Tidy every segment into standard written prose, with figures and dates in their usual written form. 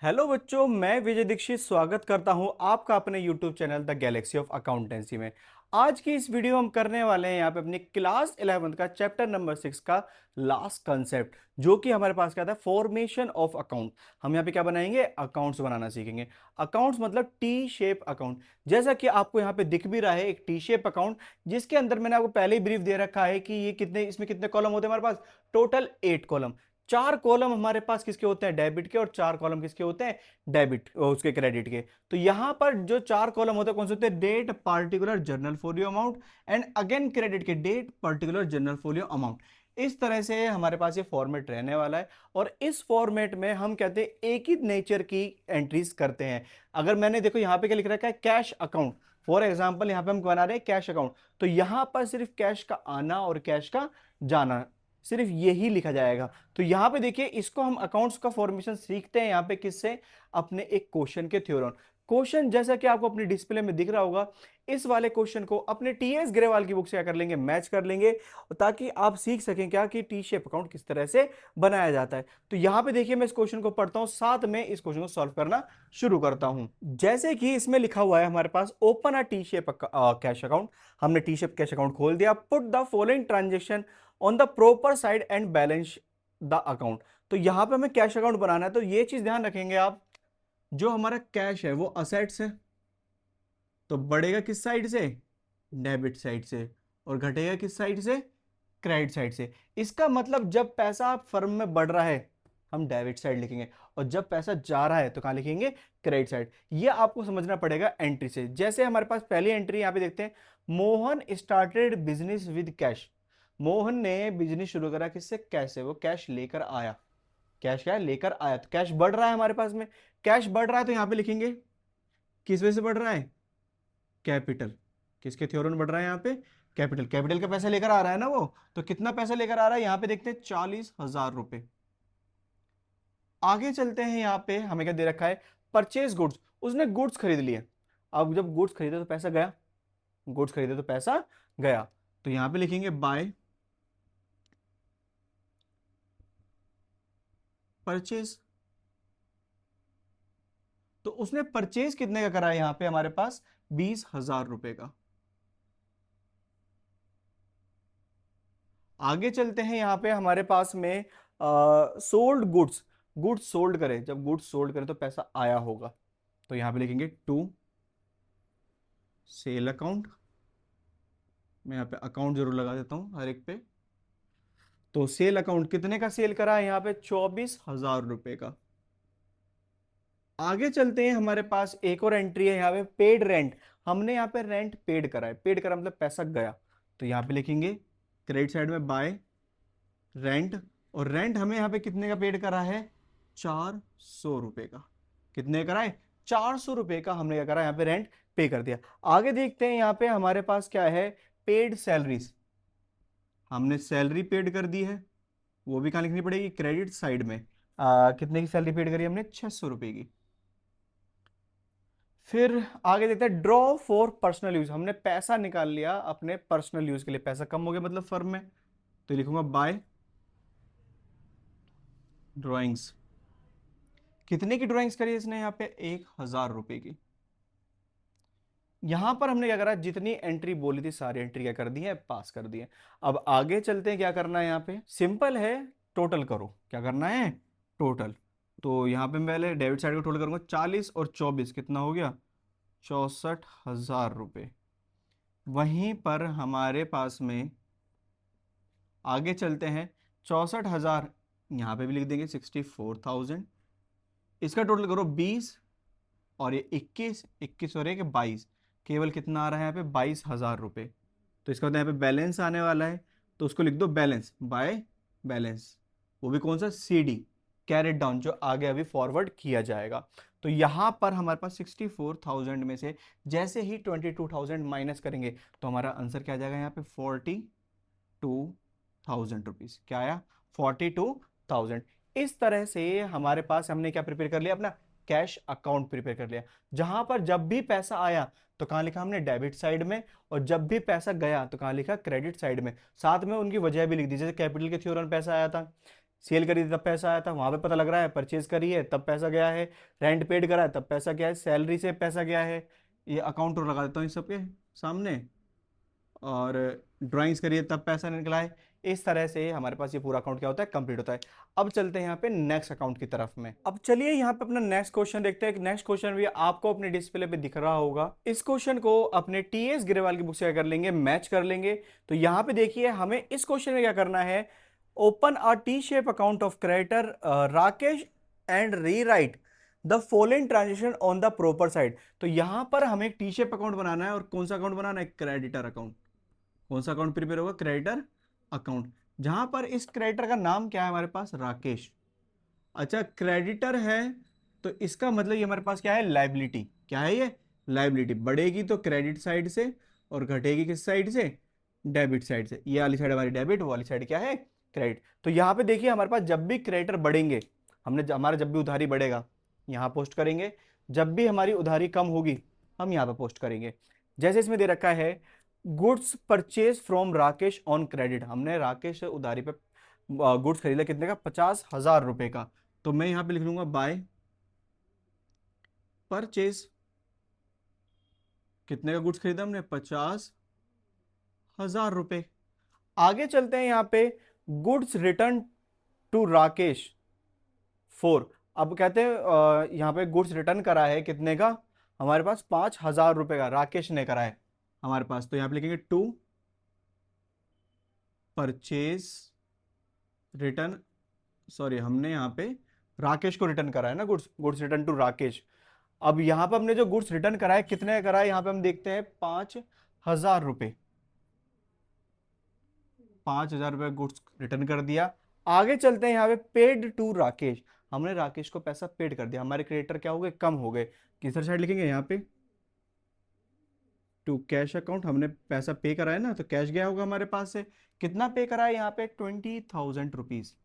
Hello बच्चों, मैं विजय दीक्षित स्वागत करता हूं आपका अपने YouTube channel the Galaxy of accountancy में। आज की इस वीडियो हम करने वाले हैं यहाँ पे अपनी क्लास 11 का चैप्टर नंबर 6 का लास्ट कंसेप्ट, जो कि हमारे पास क्या था, फॉर्मेशन ऑफ अकाउंट। हम यहाँ पे क्या बनाएंगे, अकाउंट्स बनाना सीखेंगे। अकाउंट्स मतलब टी शेप अकाउंट। जैसा कि आपको यहाँ पे दिख भी रहा है एक टी शेप अकाउंट, जिसके अंदर मैंने आपको पहले ही ब्रीफ दे रखा है कि ये कितने, इसमें कितने कॉलम होते हैं हमारे पास, टोटल 8 कॉलम। 4 कॉलम हमारे पास किसके होते हैं, डेबिट के, और 4 कॉलम किसके होते हैं, डेबिट उसके क्रेडिट के। तो यहां पर जो 4 कॉलम होते हैं कौन से होते हैं, date particular journal folio amount and again credit के date particular journal folio amount. इस तरह से हमारे पास ये फॉर्मेट रहने वाला है और इस फॉर्मेट में हम कहते हैं एक ही नेचर की एंट्रीज करते हैं। अगर मैंने देखो यहां पे क्या लिख रखा है, कैश अकाउंट, फॉर एग्जांपल यहां पे हम बना रहे हैं कैश अकाउंट, तो यहां पर सिर्फ कैश का आना और कैश का जाना, सिर्फ यही लिखा जाएगा। तो यहां पे देखिए, इसको हम अकाउंट्स का फॉर्मेशन सीखते हैं यहां पे किससे, अपने एक क्वेश्चन के थ्योरम। क्वेश्चन जैसा कि आपको अपने डिस्प्ले में दिख रहा होगा, इस वाले क्वेश्चन को अपने टीएस ग्रेवाल की बुक से क्या कर लेंगे, मैच कर लेंगे, ताकि आप सीख सकें क्या कि टी शेप अकाउंट किस तरह से बनाया जाता है। तो यहां पे देखिए, मैं इस क्वेश्चन को पढ़ता हूं, साथ में इस क्वेश्चन को सॉल्व करना शुरू करता हूं। जैसे कि इसमें लिखा हुआ है हमारे पास, open a T shape cash account. हमने टी शेप कैश अकाउंट खोल दिया। Put the following transaction on the proper side and balance the account. तो यहां पे हमें कैश अकाउंट बनाना है, तो ये चीज ध्यान रखेंगे आप, जो हमारा कैश है वो असेट्स है, तो बढ़ेगा किस साइड से, डेबिट साइड से, और घटेगा किस साइड से, क्रेडिट साइड से। इसका मतलब जब पैसा फर्म में बढ़ रहा है हम डेबिट साइड लिखेंगे, और जब पैसा जा रहा है तो कहां लिखेंगे, क्रेडिट साइड। ये आपको समझना पड़ेगा एंट्री से। जैसे हमारे पास पहली एंट्री यहां पे देखते हैं, Mohan started business with cash. Mohan ने बिजनेस शुरू करा किससे, कैश से। वो कैश लेकर आया, कैश क्या है, लेकर आया, तो कैश बढ़ रहा है हमारे पास में। कैश बढ़ रहा है तो यहां पे लिखेंगे किस वजह से बढ़ रहा है, कैपिटल। किसके थ्योरम बढ़ रहा है यहाँ पे, कैपिटल। कैपिटल का पैसा लेकर आ रहा है ना वो, तो कितना पैसा लेकर आ रहा है, यहाँ पे देखते हैं 40,000 रुपए। आगे चलते हैं, यहाँ पे हमें क्या दे रखा है, परचेज गुड्स। उसने गुड्स खरीद लिए। अब जब गुड्स खरीदे तो पैसा गया, गुड्स खरीदे तो पैसा गया, तो यहां पे लिखेंगे बाय परचेज। तो उसने परचेज कितने का करा है, यहां पे हमारे पास 20,000 रुपए का। आगे चलते हैं, यहां पे हमारे पास में सोल्ड गुड्स। गुड्स सोल्ड करे, जब गुड्स सोल्ड करे तो पैसा आया होगा, तो यहां पे लिखेंगे टू सेल अकाउंट। मैं यहाँ पे अकाउंट जरूर लगा देता हूं हर एक पे। तो सेल अकाउंट कितने का सेल करा है, यहाँ पे 24,000 रुपए का। आगे चलते हैं, हमारे पास एक और एंट्री है यहाँ पे, पेड रेंट। हमने यहाँ पे रेंट पेड करा है, पेड करा मतलब पैसा गया, तो यहाँ पे लिखेंगे क्रेडिट साइड में बाय रेंट। और रेंट हमें यहाँ पे कितने का पेड करा है, 400 रुपए का। कितने करा है, 400 रुपए का हमने क्या करा, यहाँ पे रेंट पे कर दिया। आगे देखते हैं, यहाँ पे हमारे पास क्या है, पेड सैलरीज। हमने सैलरी पेड कर दी है, वो भी कहाँ लिखनी पड़ेगी, क्रेडिट साइड में। कितने की सैलरी पेड करी हमने, 600 रुपए की। फिर आगे देखते हैं, ड्रॉ फॉर पर्सनल यूज। हमने पैसा निकाल लिया अपने पर्सनल यूज के लिए, पैसा कम हो गया मतलब फर्म में, तो लिखूंगा बाय ड्रॉइंग्स। कितने की ड्राइंग्स करी इसने, यहाँ पे 1,000 रुपए की। यहां पर हमने क्या करा, जितनी एंट्री बोली थी सारी एंट्री क्या कर दी है, पास कर दी है। अब आगे चलते हैं, क्या करना है, यहाँ पे सिंपल है, टोटल करो। क्या करना है, टोटल। तो यहाँ पे मैं पहले डेबिट साइड को टोटल करूंगा, 40 और 24 कितना हो गया, 64,000 रुपए। वहीं पर हमारे पास में आगे चलते हैं, 64,000 यहाँ पे भी लिख देंगे, 64,000। इसका टोटल करो 20, और ये 21, 21 और एक 22, केवल कितना आ रहा है यहाँ पे, 22,000 रुपए। तो इसका मतलब यहाँ पे बैलेंस आने वाला है, तो उसको लिख दो बैलेंस बाय बैलेंस। वो भी कौन सा, CD, कैरेट डाउन, जो आगे अभी फॉरवर्ड किया जाएगा। तो यहां पर हमारे पास 64,000 में से जैसे ही 22,000 माइनस करेंगे, तो हमारा आंसर क्या आ जाएगा, यहाँ पे 42,000 रुपीज। क्या आया, 42,000। इस तरह से हमारे पास हमने क्या प्रिपेयर कर लिया, अपना कैश अकाउंट प्रिपेयर कर लिया। जहां पर जब भी पैसा आया तो कहां लिखा हमने, डेबिट साइड में, और जब भी पैसा गया तो कहां लिखा, क्रेडिट साइड में। साथ में उनकी वजह भी लिख दी, जैसे कैपिटल के थ्योरम में पैसा आया था, सेल करी थी तब पैसा आया था, वहां पे पता लग रहा है परचेज करी है तब पैसा गया है, रेंट पेड करा है तब पैसा गया है, सैलरी से पैसा गया है। ये अकाउंट और लगा देता हूँ इन सबके सामने, और ड्राइंग्स करिए तब पैसा निकला है। इस तरह से हमारे पास ये पूरा अकाउंट क्या होता है, कंप्लीट होता है। अब चलते हैं यहाँ पे नेक्स्ट अकाउंट की तरफ में। अब चलिए यहाँ पे अपना नेक्स्ट क्वेश्चन देखते हैं। नेक्स्ट क्वेश्चन भी आपको अपने डिस्प्ले पे दिख रहा होगा। इस क्वेश्चन को अपने टीएस ग्रेवाल की बुक से क्या कर लेंगे, मैच कर लेंगे। तो यहाँ पे देखिए हमें इस क्वेश्चन में क्या करना है, open a T shape account of creditor Rakesh and rewrite the following transaction on the proper side. तो यहां पर हमें एक टी शेप अकाउंट बनाना है, और कौन सा अकाउंट बनाना है, क्रेडिटर अकाउंट। कौन सा अकाउंट प्रिपेयर होगा, क्रेडिटर अकाउंट, जहां पर इस क्रेडिटर का नाम क्या है हमारे पास, राकेश। अच्छा क्रेडिटर है तो इसका मतलब ये हमारे पास क्या है, लाइबिलिटी। क्या है ये, लाइबिलिटी। बढ़ेगी तो क्रेडिट साइड से और घटेगी किस साइड से, डेबिट साइड से। ये वाली साइड हमारी डेबिट, वो वाली साइड क्या है, क्रेडिट। तो यहाँ पे देखिए हमारे पास जब भी क्रेडिटर बढ़ेंगे, हमारा जब भी उधारी बढ़ेगा यहाँ पोस्ट करेंगे, जब भी हमारी उधारी कम होगी हम यहाँ पे पोस्ट करेंगे। जैसे इसमें दे रखा है goods purchase from Rakesh on credit, हमने राकेश से उधारी पे गुड्स खरीदा कितने का, 50,000 रुपए का। तो मैं यहां पे लिख लूंगा बाय परचेज, कितने का गुड्स खरीदा हमने, 50,000 रुपए। आगे चलते हैं यहाँ पे, goods return to Rakesh four. अब कहते हैं यहाँ पे गुड्स रिटर्न करा है कितने का, हमारे पास 5,000 रुपए का राकेश ने करा है हमारे पास। तो यहाँ पे लिखेंगे टू परचेज रिटर्न, सॉरी हमने यहाँ पे राकेश को रिटर्न करा है ना, goods goods return to Rakesh. अब यहाँ पे हमने जो गुड्स रिटर्न करा है कितने करा है, यहाँ पे हम देखते हैं 5,000 रुपए। 5,000 रुपए गुड्स रिटर्न कर दिया। आगे चलते हैं यहाँ पे पेड टू राकेश, हमने राकेश को पैसा पेड कर दिया, हमारे क्रेडिटर क्या हो गए, कम हो गए। किस साइड लिखेंगे यहाँ पे, टू कैश अकाउंट, हमने पैसा पे करा है ना, तो कैश गया होगा हमारे पास से। कितना पे करा है यहाँ पे, 20,000 रुपीज।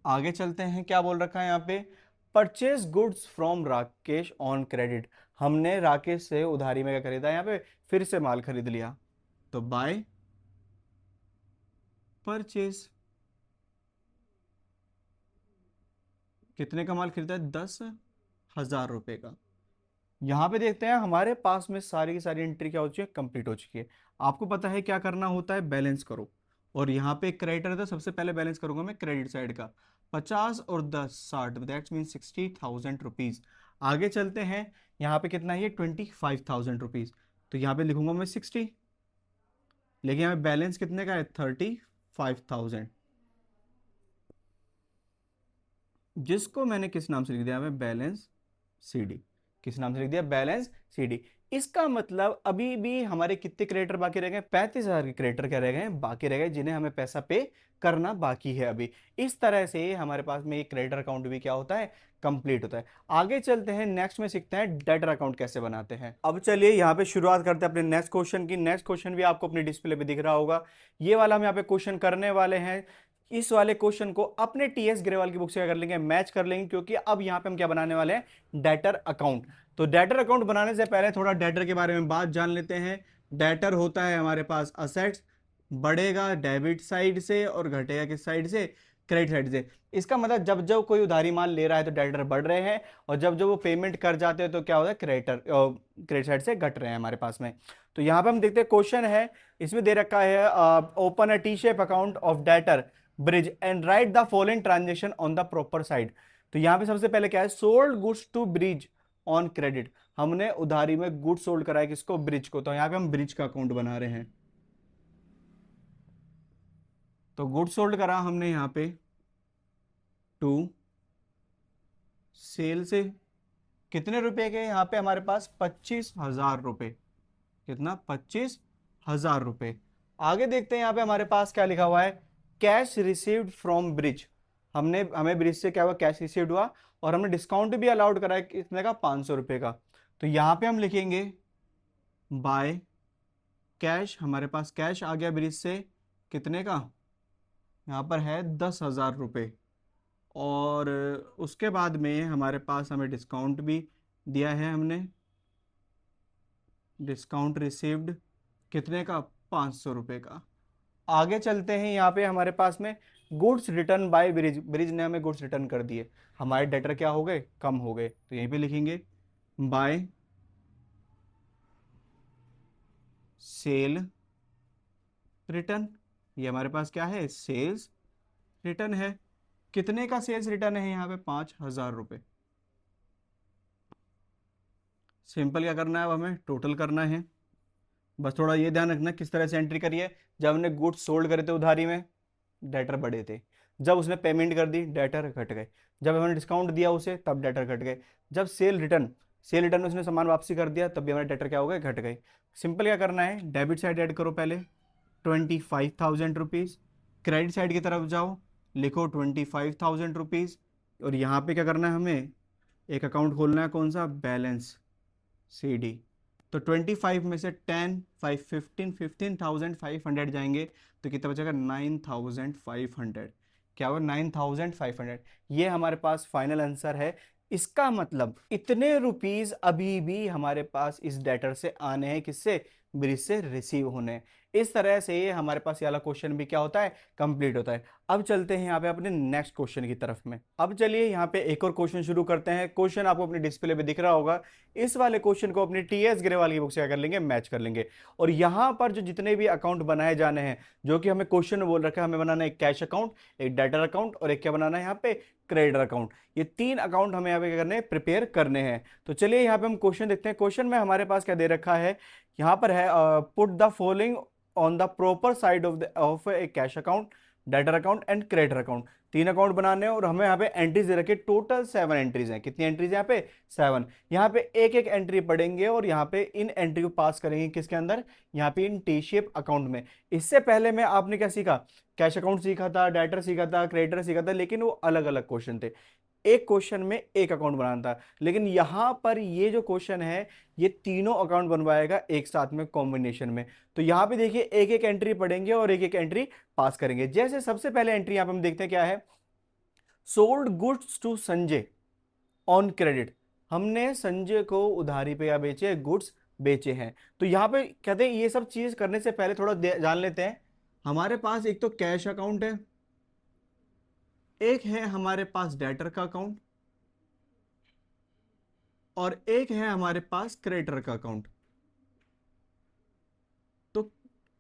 आगे चलते हैं, क्या बोल रखा है यहाँ पे, purchase goods from Rakesh on credit, हमने राकेश से उधारी में क्या खरीदा, यहाँ पे फिर से माल खरीद लिया। तो बाय परचेज, कितने का माल खरीदा है, 10,000 रुपए का। यहां पे देखते हैं हमारे पास में सारी की सारी एंट्री क्या हो चुकी है, कंप्लीट हो चुकी है। आपको पता है क्या करना होता है, बैलेंस करो। और यहाँ पे क्रेडिटर था, सबसे पहले बैलेंस करूंगा मैं क्रेडिट साइड का, 50 और 10 60, दैट्स मीन 60,000 रुपीज। आगे चलते हैं, यहाँ पे कितना है ये, 25,000 रुपीज। तो यहाँ पे लिखूंगा मैं 60, लेकिन यहाँ पे बैलेंस कितने का है, 35,000, जिसको मैंने किस नाम से लिख दिया, मैं बैलेंस सीडी। किस नाम से लिख दिया, बैलेंस सीडी। इसका मतलब अभी भी हमारे कितने क्रेडिटर बाकी रह गए, 35,000 के क्रेडिटर क्या रह गए, बाकी रह गए, जिन्हें हमें पैसा पे करना बाकी है अभी। इस तरह से हमारे पास में एक क्रेडिटर अकाउंट भी क्या होता है, कंप्लीट होता है। आगे चलते हैं, नेक्स्ट में सीखते हैं डेटर अकाउंट कैसे बनाते हैं। अब चलिए यहाँ पे शुरुआत करते हैं अपने नेक्स्ट क्वेश्चन की। नेक्स्ट क्वेश्चन भी आपको अपने डिस्प्ले पे दिख रहा होगा। ये वाला हम यहाँ पे क्वेश्चन करने वाले हैं। इस वाले क्वेश्चन को अपने टीएस ग्रेवाल की बुक से क्या कर लेंगे, मैच कर लेंगे, क्योंकि अब यहां पे हम क्या बनाने वाले हैं, डेटर अकाउंट। तो डेटर अकाउंट बनाने से पहले थोड़ा डेटर के बारे में बात जान लेते हैं। डेटर होता है हमारे पास असेट्स, बढ़ेगा डेबिट साइड से और घटेगा किस साइड से, क्रेडिट साइड से। इसका मतलब जब जब कोई उधारी माल ले रहा है तो डेटर बढ़ रहे हैं, और जब जब वो पेमेंट कर जाते हैं तो क्या होता है, क्रेडिट साइड से घट रहे हैं हमारे पास में। तो यहाँ पे हम देखते हैं क्वेश्चन है, इसमें दे रखा है open a T shape account of debtor Brij and write the following transaction on the proper side. तो यहां पे सबसे पहले क्या है, sold goods to Brij on credit, हमने उधारी में गुड्स सोल्ड कराया किसको, ब्रिज को। तो यहां पे हम ब्रिज का अकाउंट बना रहे हैं। तो गुड्स सोल्ड करा हमने यहां पे टू सेल से, कितने रुपए के, यहां पे हमारे पास 25,000 रुपए। कितना, 25,000 रुपए। आगे देखते हैं यहाँ पे हमारे पास क्या लिखा हुआ है, कैश रिसीव्ड फ्रॉम ब्रिज, हमने हमें ब्रिज से क्या हुआ, कैश रिसीव्ड हुआ, और हमने डिस्काउंट भी अलाउड करा है कितने का, 500 रुपए का। तो यहाँ पे हम लिखेंगे बाय कैश, हमारे पास कैश आ गया ब्रिज से कितने का, यहाँ पर है 10,000 रुपये। और उसके बाद में हमारे पास हमें डिस्काउंट भी दिया है हमने, डिस्काउंट रिसीव्ड कितने का, 500 रुपये का। आगे चलते हैं, यहाँ पे हमारे पास में goods return by Brij, Brij ने हमें गुड्स रिटर्न कर दिए, हमारे डेटर क्या हो गए, कम हो गए, तो यहीं पे लिखेंगे बाय सेल रिटर्न। ये हमारे पास क्या है, सेल्स रिटर्न है। कितने का सेल्स रिटर्न है यहाँ पे, 5,000 रुपये। सिंपल क्या करना है, अब हमें टोटल करना है। बस थोड़ा ये ध्यान रखना किस तरह से एंट्री करिए। जब हमने गुड्स सोल्ड करे थे उधारी में, डेटर बढ़े थे। जब उसने पेमेंट कर दी, डेटर घट गए। जब हमने डिस्काउंट दिया उसे, तब डेटर घट गए। जब सेल रिटर्न में उसने सामान वापसी कर दिया, तब भी हमारे डेटर क्या हो गए, घट गए। सिंपल क्या करना है, डेबिट साइड ऐड करो पहले 25,000 रुपीज़। क्रेडिट साइड की तरफ जाओ, लिखो 25,000 रुपीज़। और यहाँ पे क्या करना है, हमें एक अकाउंट खोलना है, कौन सा, बैलेंस CD। तो 25 में से 10 5 15 15,500 जाएंगे, तो कितना बचेगा, 9,500। क्या होगा, 9,500। ये हमारे पास फाइनल आंसर है। इसका मतलब इतने रुपीस अभी भी हमारे पास इस डेटर से आने हैं, किससे, ब्रिज से रिसीव होने हैं। इस तरह से ये हमारे पास ये वाला क्वेश्चन भी क्या होता है, कंप्लीट होता है। अब चलते हैं यहाँ पे अपने नेक्स्ट क्वेश्चन की तरफ में। अब चलिए यहाँ पे एक और क्वेश्चन शुरू करते हैं। क्वेश्चन आपको अपने डिस्प्ले पे दिख रहा होगा। इस वाले क्वेश्चन को अपनी TS ग्रेवाल की बुक से क्या कर लेंगे, मैच कर लेंगे। और यहाँ पर जो जितने भी अकाउंट बनाए जाने हैं, जो कि हमें क्वेश्चन में बोल रखा है, हमें बनाना है एक कैश अकाउंट, एक डेटर अकाउंट और एक क्या बनाना है यहाँ पे, क्रेडिट अकाउंट। ये 3 अकाउंट हमें यहाँ पे क्या करने हैं, प्रिपेयर करने हैं। तो चलिए यहाँ पे हम क्वेश्चन देखते हैं। क्वेश्चन में हमारे पास क्या दे रखा है, यहाँ पर है put the following on the proper side of A cash account, debtor account and creditor account. 3 account बनाने हैं और हमें यहाँ पे एंट्रीज दे रखे, टोटल 7 एंट्रीज हैं। कितनी एंट्रीज यहाँ पे, 7। यहाँ पे एक एक एंट्री पढ़ेंगे और यहाँ पे इन एंट्री को पास करेंगे किसके अंदर, यहाँ पे इन टी शेप अकाउंट में। इससे पहले में आपने क्या सीखा, कैश अकाउंट सीखा था, डेटर सीखा था, क्रेडिटर सीखा था, लेकिन वो अलग अलग क्वेश्चन थे। एक क्वेश्चन में एक अकाउंट बनाना था। लेकिन यहां पर ये जो क्वेश्चन है, ये तीनों अकाउंट बनवाएगा एक साथ में कॉम्बिनेशन में। तो यहां पे देखिए एक एक एंट्री पढ़ेंगे और एक एक एंट्री पास करेंगे। जैसे सबसे पहले एंट्री यहां पे हम देखते हैं क्या है, sold goods to Sanjay on credit. हमने संजय को उधारी पे या बेचे, गुड्स बेचे हैं। तो यहां पे कहते हैं ये सब चीज करने से पहले थोड़ा जान लेते हैं। हमारे पास एक तो कैश अकाउंट है, एक है हमारे पास डेटर का अकाउंट, और एक है हमारे पास क्रेडिटर का अकाउंट। तो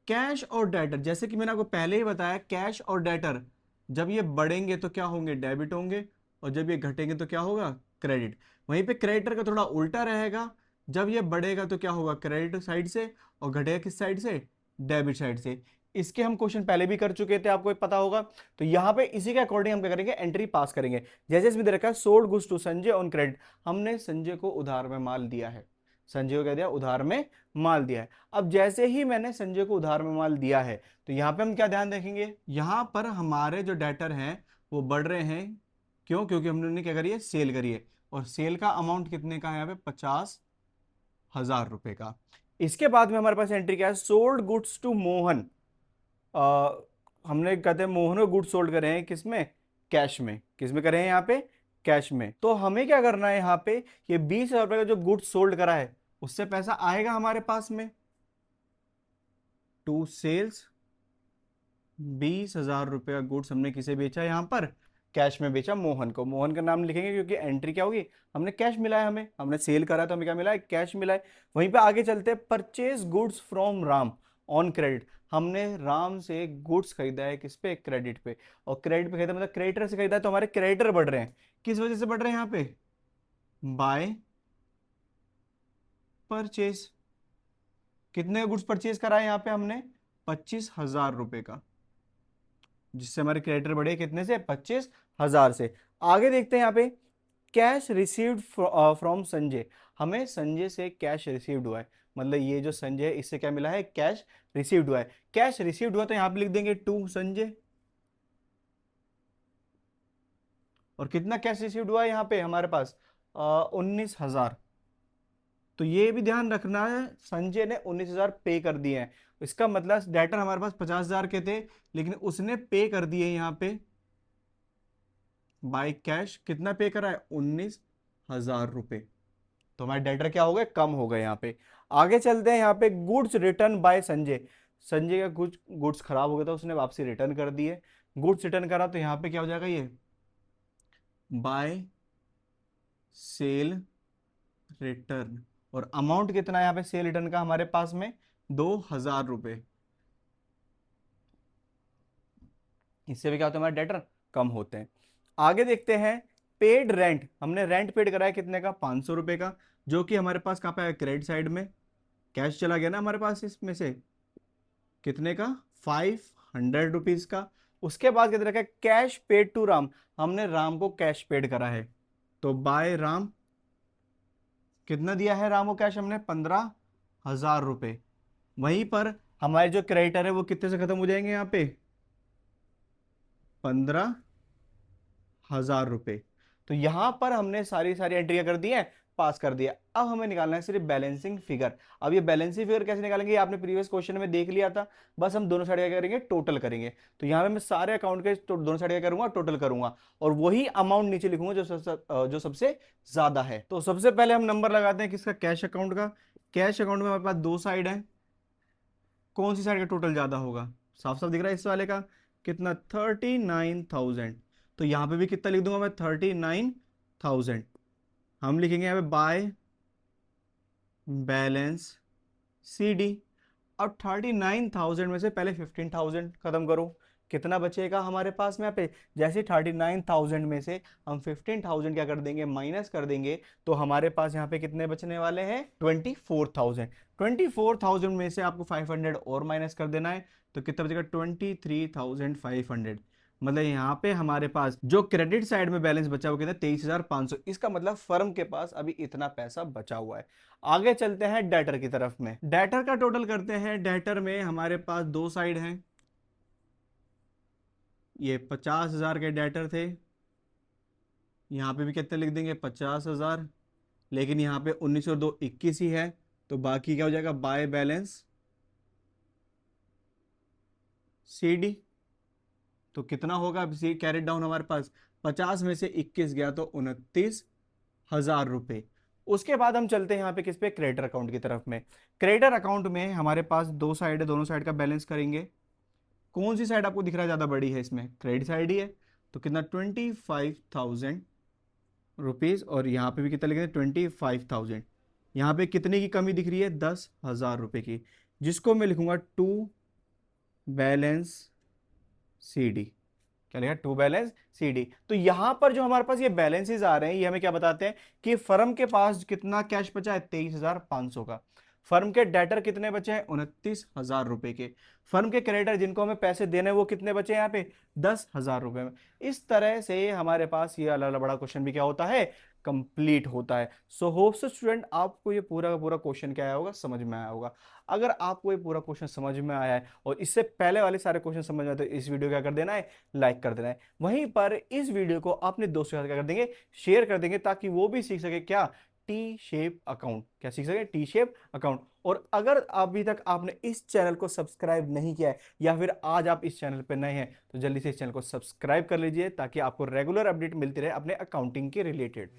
कैश और डेटर, जैसे कि मैंने आपको पहले ही बताया, कैश और डेटर जब ये बढ़ेंगे तो क्या होंगे, डेबिट होंगे, और जब ये घटेंगे तो क्या होगा, क्रेडिट। वहीं पे क्रेडिटर का थोड़ा उल्टा रहेगा, जब ये बढ़ेगा तो क्या होगा, क्रेडिट साइड से, और घटेगा किस साइड से, डेबिट साइड से। इसके हम क्वेश्चन पहले भी कर चुके थे, आपको पता होगा। तो यहाँ पे इसी के अकॉर्डिंग हम क्या करेंगे, एंट्री पास करेंगे। जैसे इसमें दे रखा है sold goods to Sanjay on credit, हमने संजय को उधार में माल दिया है। संजय को कह दिया उधार में माल दिया है। अब जैसे ही मैंने संजय को उधार में माल दिया है, तो यहाँ पे हम क्या ध्यान रखेंगे, यहाँ पर हमारे जो डेटर हैं वो बढ़ रहे हैं। क्यों, क्योंकि हमने क्या करी है, सेल करी है। और सेल का अमाउंट कितने का है, यहाँ पे 50,000 रुपए का। इसके बाद में हमारे पास एंट्री क्या है, सोल्ड गुड्स टू मोहन। आ, हमने कहते हैं मोहन को गुड्स सोल्ड करे हैं, किसमें, कैश में। किसमें करे हैं यहाँ पे, कैश में। तो हमें क्या करना है यहाँ पे, ये 20,000 रुपए का जो गुड्स सोल्ड करा है, उससे पैसा आएगा हमारे पास में टू सेल्स। 20,000 रुपये का गुड्स हमने किसे बेचा, यहाँ पर कैश में बेचा, मोहन को। मोहन का नाम लिखेंगे क्योंकि एंट्री क्या होगी, हमने कैश मिला है, हमें हमने सेल करा तो हमें क्या मिला है, कैश मिला है। वहीं पे आगे चलते हैं, purchase goods from Ram on credit. हमने राम से गुड्स खरीदा है, किस पे, क्रेडिट पे। और क्रेडिट पे खरीदा मतलब क्रेडिटर से खरीदा है, तो हमारे क्रेडिटर बढ़ रहे हैं। किस वजह से बढ़ रहे हैं यहाँ पे, बाय परचेज। कितने गुड्स परचेज करा है यहाँ पे हमने, 25,000 रुपए का, जिससे हमारे क्रेडिटर बढ़े कितने से, 25,000 से। आगे देखते हैं यहाँ पे, कैश रिसीव्ड फ्रॉम संजय। हमें संजय से कैश रिसीव्ड हुआ है, मतलब ये जो संजय है इससे क्या मिला है, कैश रिसीव्ड हुआ है। कैश रिसीव्ड हुआ तो यहाँ पे लिख देंगे टू संजय। और कितना कैश रिसीव्ड हुआ है यहाँ पे हमारे पास, 19,000। तो ये भी ध्यान रखना है, संजय ने 19,000 पे कर दिए हैं। इसका मतलब डेटर हमारे पास 50,000 के थे, लेकिन उसने पे कर दिए यहाँ पे बाय कैश। कितना पे करा है, 19,000 रुपए। तो हमारे डेटर क्या हो गए, कम हो गए यहाँ पे। आगे चलते हैं, यहाँ पे goods return by Sanjay. Sanjay का कुछ गुड्स खराब हो गया था, उसने वापसी रिटर्न कर दिए। गुड्स रिटर्न करा तो यहाँ पे क्या हो जाएगा, ये बाय सेल रिटर्न। और अमाउंट कितना है यहाँ पे सेल रिटर्न का हमारे पास में, 2,000 रुपए। इससे भी क्या होता है, हमारे डेटर कम होते हैं। आगे देखते हैं, पेड रेंट, हमने रेंट पेड कराया कितने का, 500 रुपए का, जो कि हमारे पास कहाँ पे है, क्रेडिट साइड में। कैश चला गया ना हमारे पास इसमें से, कितने का, 500 रुपीज का। उसके बाद कितने का, कैश पेड टू राम, हमने राम को कैश पेड करा है। तो बाय राम, कितना दिया है राम को कैश हमने, 15,000 रुपए। वहीं पर हमारे जो क्रेडिटर है वो कितने से खत्म हो जाएंगे यहाँ पे, 15,000 रुपए। तो यहां पर हमने सारी सारी एंट्रियां कर दी है, पास कर दिया। अब हमें निकालना है सिर्फ बैलेंसिंग फिगर। अब ये बैलेंसिंग फिगर कैसे निकालेंगे, ये आपने प्रीवियस क्वेश्चन में देख लिया था। बस हम दोनों साइड क्या करेंगे, टोटल करेंगे। तो यहाँ पे मैं सारे अकाउंट के दोनों साइड क्या करूंगा, टोटल करूंगा, और वही अमाउंट नीचे लिखूंगा जो सबसे ज्यादा है। तो सबसे पहले हम नंबर लगाते हैं किसका, कैश अकाउंट का। कैश अकाउंट में हमारे पास दो साइड है, कौन सी साइड का टोटल ज्यादा होगा, साफ साफ दिख रहा है इस वाले का, कितना, 39,000। तो यहां पे भी कितना लिख दूंगा मैं, 39,000। हम लिखेंगे यहाँ पे बाय बैलेंस सी डी। अब 39,000 में से पहले 15,000 खत्म करो, कितना बचेगा हमारे पास में यहाँ पे। जैसे 39,000 में से हम 15,000 क्या कर देंगे, माइनस कर देंगे, तो हमारे पास यहाँ पे कितने बचने वाले हैं, 24,000। 24,000 में से आपको 500 और माइनस कर देना है, तो कितना बचेगा, 23,500। मतलब यहाँ पे हमारे पास जो क्रेडिट साइड में बैलेंस बचा वो कितना, 23,500। इसका मतलब फर्म के पास अभी इतना पैसा बचा हुआ है। आगे चलते हैं डेटर की तरफ में, डेटर का टोटल करते हैं। डेटर में हमारे पास दो साइड हैं, ये 50,000 के डेटर थे, यहाँ पे भी कितने लिख देंगे, 50,000। लेकिन यहाँ पे 19 और 2 21 ही है, तो बाकी क्या हो जाएगा, बाय बैलेंस सी डी। तो कितना होगा, अब सी कैरेट डाउन हमारे पास, 50 में से 21 गया तो 29,000 रुपए। उसके बाद हम चलते हैं यहाँ पे किस पे, क्रेडिटर अकाउंट की तरफ में। क्रेडिटर अकाउंट में हमारे पास दो साइड है, दोनों साइड का बैलेंस करेंगे। कौन सी साइड आपको दिख रहा है ज्यादा बड़ी है इसमें, क्रेडिट साइड ही है। तो कितना, 25,000 रुपीज। और यहाँ पे भी कितना लिखेंगे, 25,000। यहाँ पे कितने की कमी दिख रही है, 10,000 रुपए की, जिसको मैं लिखूंगा टू बैलेंस सी डी। क्या लिखा, टू बैलेंस सी डी। तो यहां पर जो हमारे पास ये बैलेंसेस आ रहे हैं, ये हमें क्या बताते हैं कि फर्म के पास कितना कैश बचा है, 23,500 का। फर्म के डेटर कितने बचे हैं, 29,000 रुपए के। फर्म के क्रेडिटर जिनको हमें पैसे देने हैं वो कितने बचे हैं यहाँ पे, 10,000 रुपए में। इस तरह से हमारे पास ये अलग बड़ा क्वेश्चन भी क्या होता है, कंप्लीट होता है। सो होप सो स्टूडेंट आपको ये पूरा का पूरा क्वेश्चन क्या आया होगा, समझ में आया होगा। अगर आपको ये पूरा क्वेश्चन समझ में आया है और इससे पहले वाले सारे क्वेश्चन समझ में आए, तो इस वीडियो क्या कर देना है, लाइक कर देना है। वहीं पर इस वीडियो को अपने दोस्तों के साथ क्या कर देंगे, शेयर कर देंगे, ताकि वो भी सीख सके क्या, टी शेप अकाउंट, क्या सीख सके, टी शेप अकाउंट। और अगर अभी तक आपने इस चैनल को सब्सक्राइब नहीं किया है, या फिर आज आप इस चैनल पर नए हैं, तो जल्दी से इस चैनल को सब्सक्राइब कर लीजिए, ताकि आपको रेगुलर अपडेट मिलती रहे अपने अकाउंटिंग के रिलेटेड।